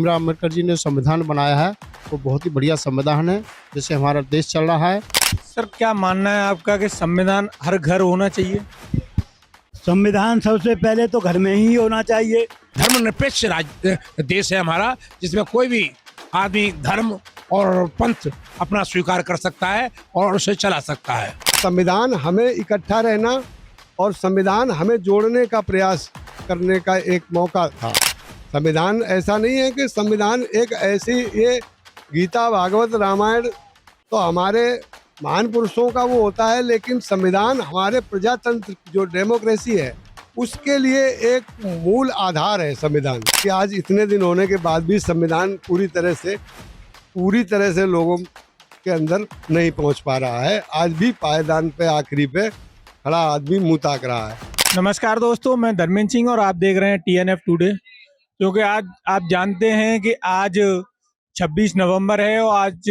भीमराव अम्बेडकर जी ने संविधान बनाया है वो बहुत ही बढ़िया संविधान है जिससे हमारा देश चल रहा है। सर क्या मानना है आपका कि संविधान हर घर होना चाहिए? संविधान सबसे पहले तो घर में ही होना चाहिए। धर्मनिरपेक्ष देश है हमारा, जिसमें कोई भी आदमी धर्म और पंथ अपना स्वीकार कर सकता है और उसे चला सकता है। संविधान हमें इकट्ठा रहना और संविधान हमें जोड़ने का प्रयास करने का एक मौका था। संविधान ऐसा नहीं है कि संविधान एक ऐसी, ये गीता भागवत रामायण तो हमारे महान पुरुषों का वो होता है, लेकिन संविधान हमारे प्रजातंत्र जो डेमोक्रेसी है उसके लिए एक मूल आधार है संविधान। कि आज इतने दिन होने के बाद भी संविधान पूरी तरह से लोगों के अंदर नहीं पहुंच पा रहा है। आज भी पायदान पे आखिरी पे खड़ा आदमी मुंह ताक रहा है। नमस्कार दोस्तों, मैं धर्मेंद्र सिंह और आप देख रहे हैं TNF टुडे। क्योंकि आज आप जानते हैं कि आज 26 नवंबर है और आज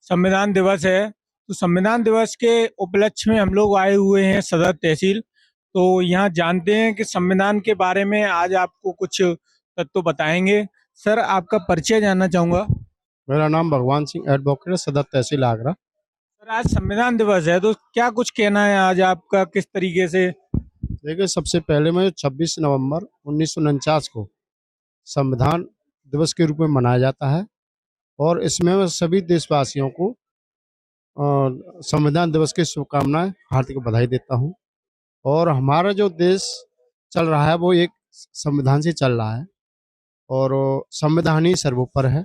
संविधान दिवस है। तो संविधान दिवस के उपलक्ष्य में हम लोग आए हुए हैं सदर तहसील। तो यहाँ जानते हैं कि संविधान के बारे में आज आपको कुछ तत्व बताएंगे। सर आपका परिचय जानना चाहूँगा। मेरा नाम भगवान सिंह, एडवोकेट, सदर तहसील आगरा। सर आज संविधान दिवस है तो क्या कुछ कहना है आज आपका, किस तरीके से? देखिए, सबसे पहले में 26 नवंबर 1949 को संविधान दिवस के रूप में मनाया जाता है और इसमें मैं सभी देशवासियों को संविधान दिवस की शुभकामनाएं, हार्दिक बधाई देता हूं। और हमारा जो देश चल रहा है वो एक संविधान से चल रहा है और संविधान ही सर्वोपरि है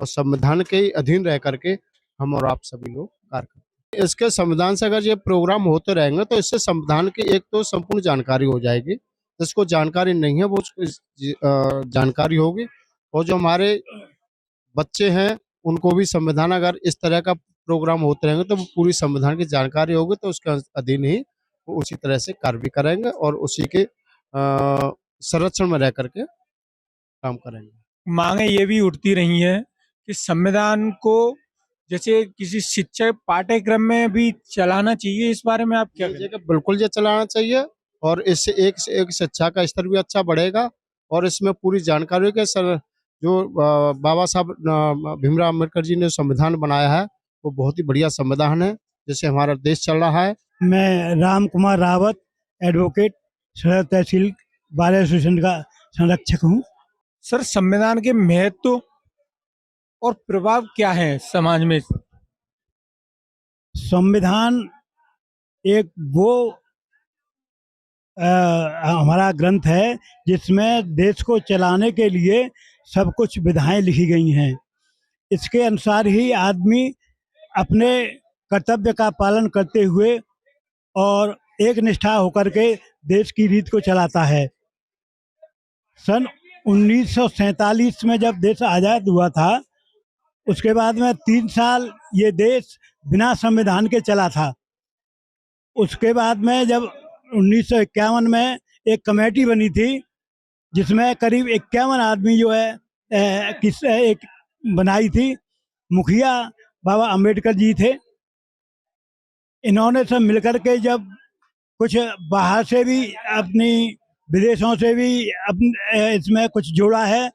और संविधान के अधीन रह करके हम और आप सभी लोग कार्य करते हैं। इसके संविधान से अगर ये प्रोग्राम होते रहेंगे तो इससे संविधान की एक तो संपूर्ण जानकारी हो जाएगी, जिसको जानकारी नहीं है वो जानकारी होगी, और जो हमारे बच्चे हैं उनको भी संविधान, अगर इस तरह का प्रोग्राम होते रहेंगे तो वो पूरी संविधान की जानकारी होगी, तो उसके अधीन ही वो उसी तरह से कार्य भी करेंगे और उसी के संरक्षण में रह करके काम करेंगे। मांगे ये भी उठती रही हैं कि संविधान को जैसे किसी शिक्षा पाठ्यक्रम में भी चलाना चाहिए। इस बारे में आप क्या कहेंगे? बिल्कुल ये चलाना चाहिए और इससे एक से एक शिक्षा का स्तर भी अच्छा बढ़ेगा और इसमें पूरी जानकारी के जो बाबा साहब भीमराव अम्बेडकर जी ने संविधान बनाया है वो बहुत ही बढ़िया संविधान है जिससे हमारा देश चल रहा है। मैं राम कुमार रावत, एडवोकेट, सदर तहसील बार एसोसिएशन का संरक्षक हूँ। सर संविधान के महत्व और प्रभाव क्या है समाज में? संविधान एक वो हमारा ग्रंथ है जिसमें देश को चलाने के लिए सब कुछ विधाएं लिखी गई हैं। इसके अनुसार ही आदमी अपने कर्तव्य का पालन करते हुए और एक निष्ठा होकर के देश की रीत को चलाता है। सन 1947 में जब देश आज़ाद हुआ था उसके बाद में 3 साल ये देश बिना संविधान के चला था। उसके बाद में जब 1951 में एक कमेटी बनी थी जिसमें करीब 51 आदमी जो है एक बनाई थी। मुखिया बाबा अम्बेडकर जी थे। इन्होंने सब मिलकर के जब कुछ बाहर से भी अपनी विदेशों से भी इसमें कुछ जोड़ा है,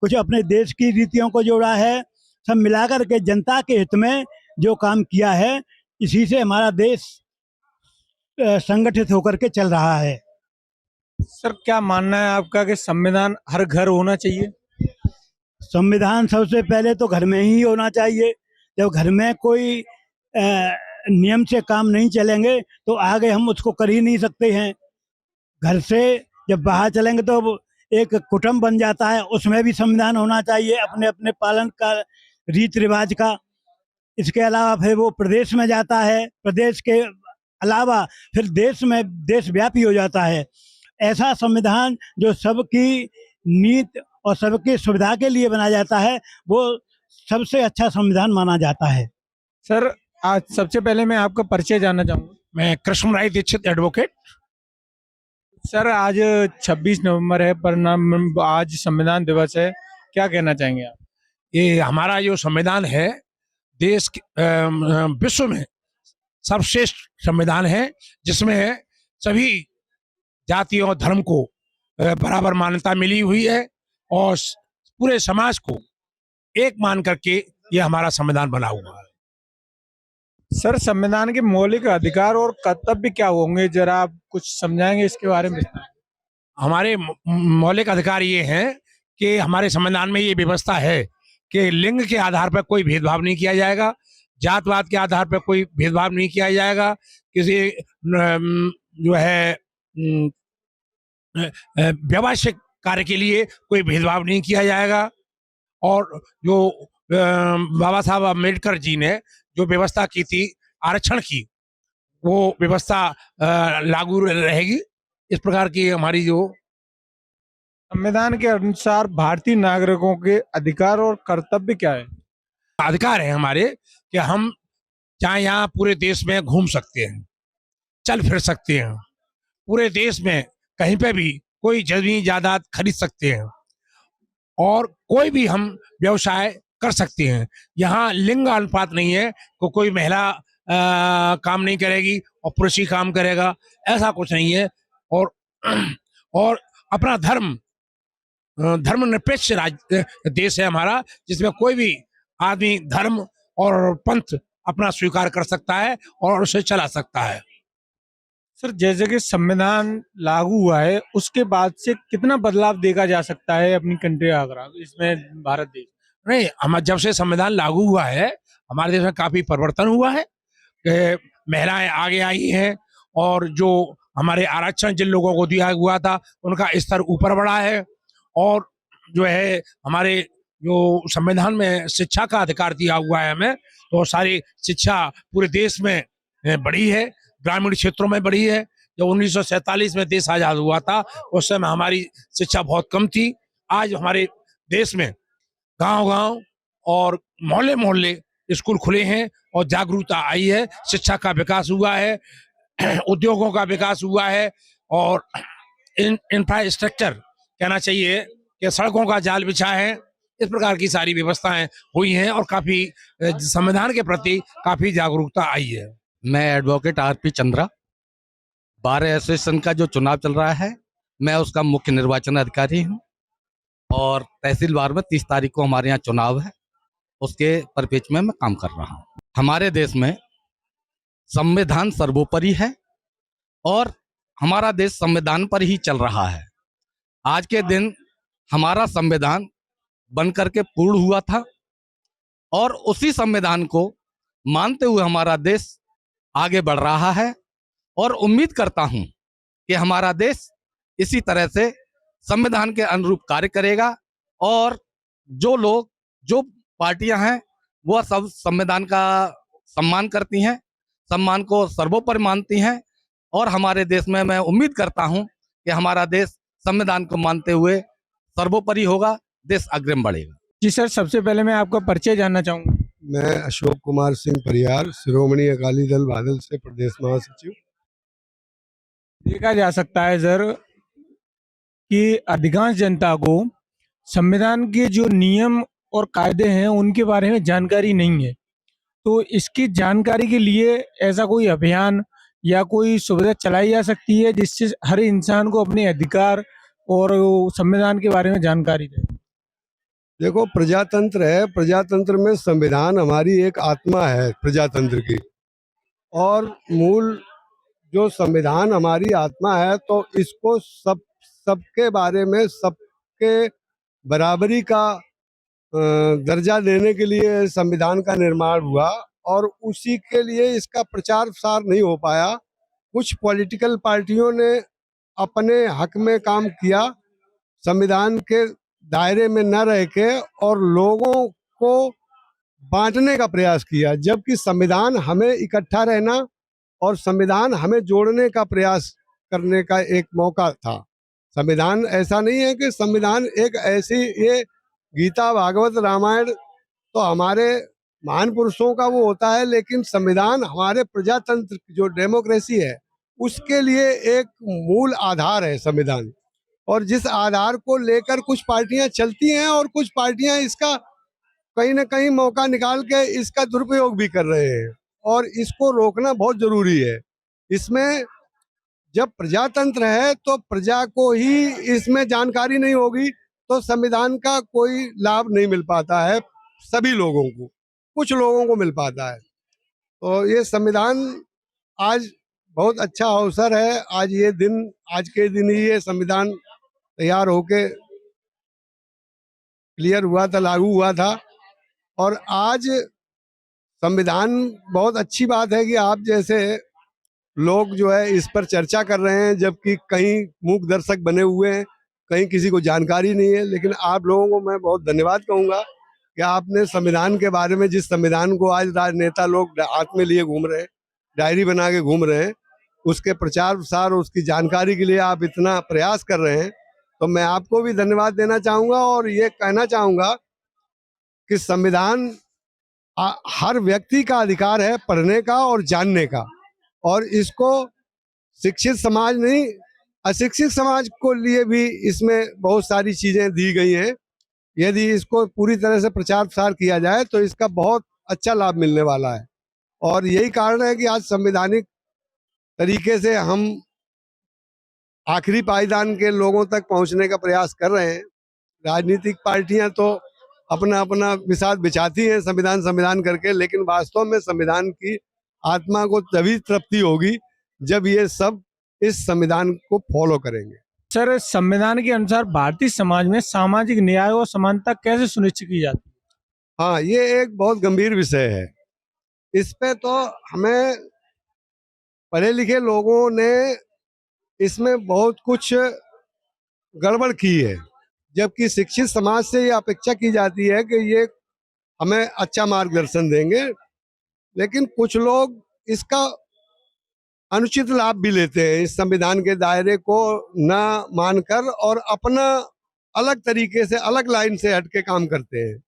कुछ अपने देश की रीतियों को जोड़ा है, सब मिलाकर के जनता के हित में जो काम किया है, इसी से हमारा देश संगठित होकर के चल रहा है। सर क्या मानना है आपका कि संविधान हर घर होना चाहिए? संविधान सबसे पहले तो घर में ही होना चाहिए। जब घर में कोई नियम से काम नहीं चलेंगे तो आगे हम उसको कर ही नहीं सकते हैं। घर से जब बाहर चलेंगे तो एक कुटुंब बन जाता है, उसमें भी संविधान होना चाहिए अपने अपने पालन का, रीत रिवाज का। इसके अलावा फिर वो प्रदेश में जाता है, प्रदेश के अलावा फिर देश में देशव्यापी हो जाता है। ऐसा संविधान जो सबकी नीति और सबकी सुविधा के लिए बनाया जाता है वो सबसे अच्छा संविधान माना जाता है। सर आज सबसे पहले मैं आपका परिचय जानना चाहूँगा। मैं कृष्णराय दीक्षित, एडवोकेट। सर आज 26 नवंबर है, पर आज संविधान दिवस है, क्या कहना चाहेंगे आप? ये हमारा जो संविधान है देश विश्व में सर्वश्रेष्ठ संविधान है, जिसमें सभी जातियों और धर्म को बराबर मान्यता मिली हुई है और पूरे समाज को एक मान करके ये हमारा संविधान बना हुआ है। सर, संविधान के मौलिक अधिकार और कर्तव्य क्या होंगे, जरा आप कुछ समझाएंगे इसके बारे में? हमारे मौलिक अधिकार ये हैं कि हमारे संविधान में ये व्यवस्था है कि लिंग के आधार पर कोई भेदभाव नहीं किया जाएगा, जातवाद के आधार पर कोई भेदभाव नहीं किया जाएगा, किसी जो है व्यावसायिक कार्य के लिए कोई भेदभाव नहीं किया जाएगा। और जो बाबा साहब अम्बेडकर जी ने जो व्यवस्था की थी आरक्षण की, वो व्यवस्था लागू रहेगी। इस प्रकार की हमारी जो संविधान के अनुसार भारतीय नागरिकों के अधिकार और कर्तव्य क्या है? अधिकार है हमारे कि हम चाहे यहाँ पूरे देश में घूम सकते हैं, चल फिर सकते हैं, पूरे देश में कहीं पे भी कोई जमीन जायदाद खरीद सकते हैं और कोई भी हम व्यवसाय कर सकते हैं। यहाँ लिंग अनुपात नहीं है कि कोई महिला काम नहीं करेगी और पुरुष ही काम करेगा, ऐसा कुछ नहीं है। और अपना धर्मनिरपेक्ष देश है हमारा, जिसमें कोई भी आदमी धर्म और पंथ अपना स्वीकार कर सकता है और उसे चला सकता है। सर, जैसे कि संविधान लागू हुआ है, उसके बाद से कितना बदलाव देखा जा सकता है अपनी कंट्री आगरा इसमें, भारत देश? नहीं, हम जब से संविधान लागू हुआ है हमारे देश में काफी परिवर्तन हुआ है कि महिलाएं आगे आई हैं और जो हमारे आरक्षण जिन लोगों को दिया हुआ था उनका स्तर ऊपर बढ़ा है। और जो है हमारे जो संविधान में शिक्षा का अधिकार दिया हुआ है हमें, तो सारी शिक्षा पूरे देश में बढ़ी है, ग्रामीण क्षेत्रों में बढ़ी है। जब 1947 में देश आजाद हुआ था उस समय हमारी शिक्षा बहुत कम थी। आज हमारे देश में गांव-गांव और मोहल्ले-मोहल्ले स्कूल खुले हैं और जागरूकता आई है, शिक्षा का विकास हुआ है, उद्योगों का विकास हुआ है और इंफ्रास्ट्रक्चर कहना चाहिए कि सड़कों का जाल बिछा है। इस प्रकार की सारी व्यवस्थाएं हुई हैं और काफी संविधान के प्रति काफी जागरूकता आई है। मैं advocate RP Chandra, bar association का जो चुनाव चल रहा है मैं उसका मुख्य निर्वाचन अधिकारी हूं और तहसील वार में 30 तारीख को हमारे यहाँ चुनाव है, उसके परिप्रेक्ष्य में मैं काम कर रहा हूं। हमारे देश में संविधान सर्वोपरि है और हमारा देश संविधान पर ही चल रहा है। आज के दिन हमारा संविधान बनकर के पूर्ण हुआ था और उसी संविधान को मानते हुए हमारा देश आगे बढ़ रहा है और उम्मीद करता हूं कि हमारा देश इसी तरह से संविधान के अनुरूप कार्य करेगा और जो लोग, जो पार्टियां हैं वह सब संविधान का सम्मान करती हैं, सम्मान को सर्वोपरि मानती हैं और हमारे देश में मैं उम्मीद करता हूं कि हमारा देश संविधान को मानते हुए सर्वोपरि होगा, देश अग्रिम बढ़ेगा। जी सर, सबसे पहले मैं आपका परिचय जानना चाहूंगा। मैं अशोक कुमार सिंह परियार, शिरोमणि अकाली दल बादल से प्रदेश महासचिव। देखा जा सकता है सर कि अधिकांश जनता को संविधान के जो नियम और कायदे हैं उनके बारे में जानकारी नहीं है, तो इसकी जानकारी के लिए ऐसा कोई अभियान या कोई सुविधा चलाई जा सकती है जिससे हर इंसान को अपने अधिकार और संविधान के बारे में जानकारी दे? देखो, प्रजातंत्र है, प्रजातंत्र में संविधान हमारी एक आत्मा है प्रजातंत्र की, और मूल जो संविधान हमारी आत्मा है तो इसको सबके बारे में, सबके बराबरी का दर्जा देने के लिए संविधान का निर्माण हुआ और उसी के लिए इसका प्रचार प्रसार नहीं हो पाया। कुछ पॉलिटिकल पार्टियों ने अपने हक में काम किया, संविधान के दायरे में न रह के, और लोगों को बांटने का प्रयास किया, जबकि संविधान हमें इकट्ठा रहना और संविधान हमें जोड़ने का प्रयास करने का एक मौका था। संविधान ऐसा नहीं है कि संविधान एक ऐसी, ये गीता, भागवत, रामायण तो हमारे महान पुरुषों का वो होता है, लेकिन संविधान हमारे प्रजातंत्र जो डेमोक्रेसी है उसके लिए एक मूल आधार है संविधान। और जिस आधार को लेकर कुछ पार्टियां चलती हैं और कुछ पार्टियां इसका कहीं ना कहीं मौका निकाल के इसका दुरुपयोग भी कर रहे हैं, और इसको रोकना बहुत जरूरी है। इसमें जब प्रजातंत्र है तो प्रजा को ही इसमें जानकारी नहीं होगी तो संविधान का कोई लाभ नहीं मिल पाता है सभी लोगों को, कुछ लोगों को मिल पाता है। तो ये संविधान आज बहुत अच्छा अवसर है। आज ये दिन, आज के दिन ही ये संविधान तैयार होके क्लियर हुआ था, लागू हुआ था। और आज संविधान, बहुत अच्छी बात है कि आप जैसे लोग जो है इस पर चर्चा कर रहे हैं, जबकि कहीं मूक दर्शक बने हुए हैं, कहीं किसी को जानकारी नहीं है। लेकिन आप लोगों को मैं बहुत धन्यवाद कहूँगा कि आपने संविधान के बारे में, जिस संविधान को आज राजनेता लोग हाथ में लिए घूम रहे हैं, डायरी बना के घूम रहे हैं, उसके प्रचार प्रसार, उसकी जानकारी के लिए आप इतना प्रयास कर रहे हैं, तो मैं आपको भी धन्यवाद देना चाहूँगा। और ये कहना चाहूँगा कि संविधान हर व्यक्ति का अधिकार है पढ़ने का और जानने का, और इसको शिक्षित समाज नहीं, अशिक्षित समाज को लिए भी इसमें बहुत सारी चीजें दी गई हैं। यदि इसको पूरी तरह से प्रचार प्रसार किया जाए तो इसका बहुत अच्छा लाभ मिलने वाला है। और यही कारण है कि आज संवैधानिक तरीके से हम आखिरी पायदान के लोगों तक पहुंचने का प्रयास कर रहे हैं। राजनीतिक पार्टियां तो अपना अपना विषाद बिछाती हैं संविधान संविधान करके, लेकिन वास्तव में संविधान की आत्मा को तभी तृप्ति होगी जब ये सब इस संविधान को फॉलो करेंगे। सर, संविधान के अनुसार भारतीय समाज में सामाजिक न्याय और समानता कैसे सुनिश्चित की जाती है? हाँ, ये एक बहुत गंभीर विषय है। इस पे तो हमें पढ़े लिखे लोगों ने इसमें बहुत कुछ गड़बड़ की है, जबकि शिक्षित समाज से ये अपेक्षा की जाती है कि ये हमें अच्छा मार्गदर्शन देंगे। लेकिन कुछ लोग इसका अनुचित लाभ भी लेते हैं, इस संविधान के दायरे को न मानकर, और अपना अलग तरीके से, अलग लाइन से हटके काम करते हैं।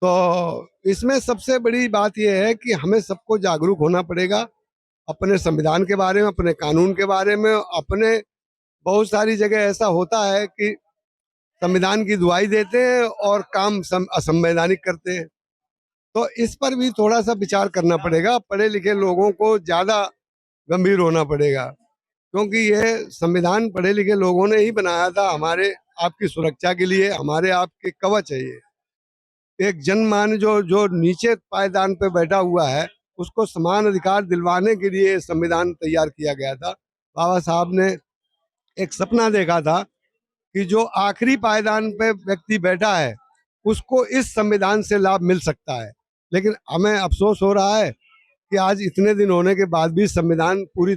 तो इसमें सबसे बड़ी बात यह है कि हमें सबको जागरूक होना पड़ेगा अपने संविधान के बारे में, अपने कानून के बारे में। अपने बहुत सारी जगह ऐसा होता है कि संविधान की दुहाई देते हैं और काम असंवैधानिक करते हैं। तो इस पर भी थोड़ा सा विचार करना पड़ेगा। पढ़े लिखे लोगों को ज़्यादा गंभीर होना पड़ेगा, क्योंकि यह संविधान पढ़े लिखे लोगों ने ही बनाया था हमारे आपकी सुरक्षा के लिए, हमारे आपके कवच है ये। एक जनमान जो नीचे पायदान पे बैठा हुआ है, उसको समान अधिकार दिलवाने के लिए संविधान तैयार किया गया था। बाबा साहब ने एक सपना देखा था कि जो आखिरी पायदान पे व्यक्ति बैठा है उसको इस संविधान से लाभ मिल सकता है। लेकिन हमें अफसोस हो रहा है कि आज इतने दिन होने के बाद भी संविधान पूरी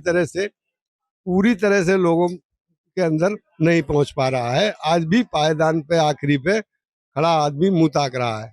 तरह से लोगों के अंदर नहीं पहुंच पा रहा है। आज भी पायदान पे आखिरी पे खड़ा आदमी मुंह ताक रहा है।